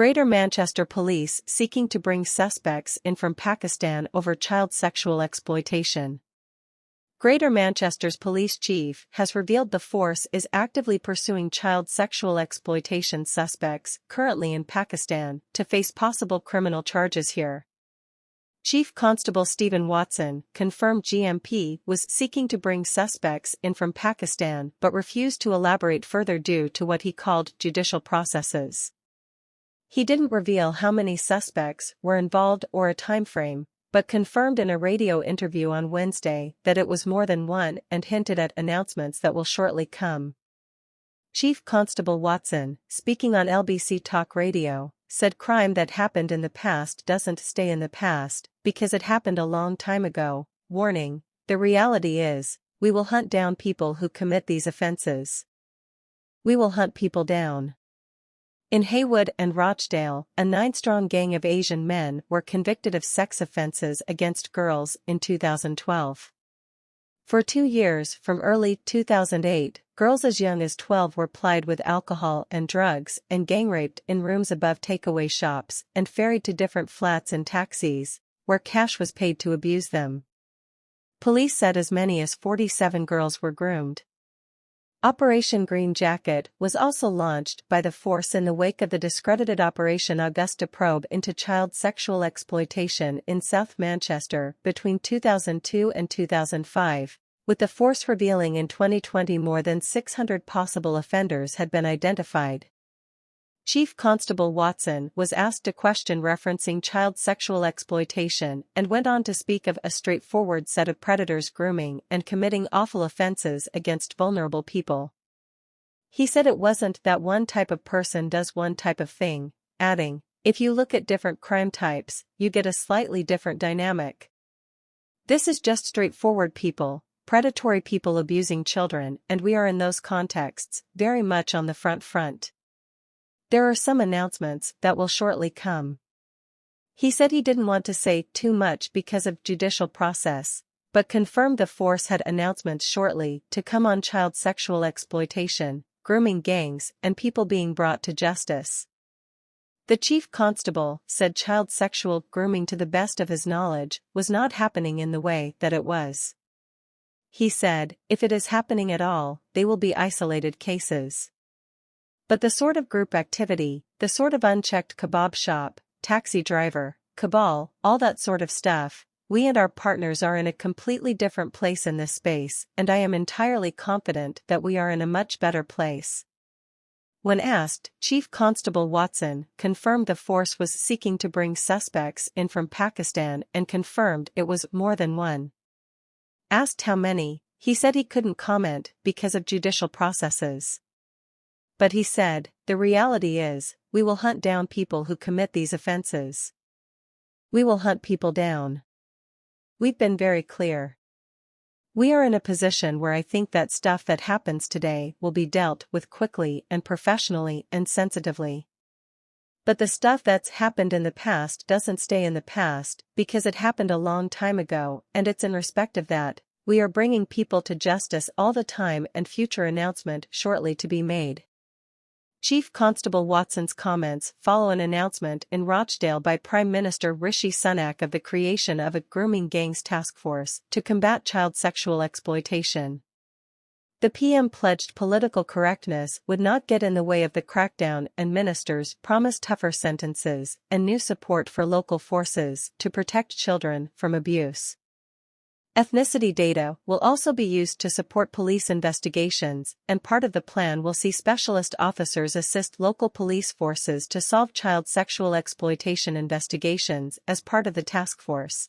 Greater Manchester Police seeking to bring suspects in from Pakistan over child sexual exploitation. Greater Manchester's police chief has revealed the force is actively pursuing child sexual exploitation suspects currently in Pakistan to face possible criminal charges here. Chief Constable Stephen Watson confirmed GMP was seeking to bring suspects in from Pakistan but refused to elaborate further due to what he called judicial processes. He didn't reveal how many suspects were involved or a timeframe, but confirmed in a radio interview on Wednesday that it was more than one and hinted at announcements that will shortly come. Chief Constable Watson, speaking on LBC Talk Radio, said crime that happened in the past doesn't stay in the past because it happened a long time ago, warning, the reality is, we will hunt down people who commit these offences. We will hunt people down. In Haywood and Rochdale, a 9-strong gang of Asian men were convicted of sex offences against girls in 2012. For 2 years, from early 2008, girls as young as 12 were plied with alcohol and drugs and gang-raped in rooms above takeaway shops and ferried to different flats in taxis, where cash was paid to abuse them. Police said as many as 47 girls were groomed. Operation Green Jacket was also launched by the force in the wake of the discredited Operation Augusta probe into child sexual exploitation in South Manchester between 2002 and 2005, with the force revealing in 2020 more than 600 possible offenders had been identified. Chief Constable Watson was asked a question referencing child sexual exploitation and went on to speak of a straightforward set of predators grooming and committing awful offences against vulnerable people. He said it wasn't that one type of person does one type of thing, adding, if you look at different crime types, you get a slightly different dynamic. This is just straightforward people, predatory people abusing children, and we are in those contexts, very much on the front. There are some announcements that will shortly come. He said he didn't want to say too much because of judicial process, but confirmed the force had announcements shortly to come on child sexual exploitation, grooming gangs, and people being brought to justice. The chief constable said child sexual grooming, to the best of his knowledge, was not happening in the way that it was. He said, if it is happening at all, they will be isolated cases. But the sort of group activity, the sort of unchecked kebab shop, taxi driver, cabal, all that sort of stuff, we and our partners are in a completely different place in this space, and I am entirely confident that we are in a much better place. When asked, Chief Constable Watson confirmed the force was seeking to bring suspects in from Pakistan and confirmed it was more than one. Asked how many, he said he couldn't comment because of judicial processes. But he said, the reality is, we will hunt down people who commit these offences. We will hunt people down. We've been very clear. We are in a position where I think that stuff that happens today will be dealt with quickly and professionally and sensitively. But the stuff that's happened in the past doesn't stay in the past because it happened a long time ago, and it's in respect of that, we are bringing people to justice all the time, and future announcement shortly to be made. Chief Constable Watson's comments follow an announcement in Rochdale by Prime Minister Rishi Sunak of the creation of a grooming gangs task force to combat child sexual exploitation. The PM pledged political correctness would not get in the way of the crackdown, and ministers promised tougher sentences and new support for local forces to protect children from abuse. Ethnicity data will also be used to support police investigations, and part of the plan will see specialist officers assist local police forces to solve child sexual exploitation investigations as part of the task force.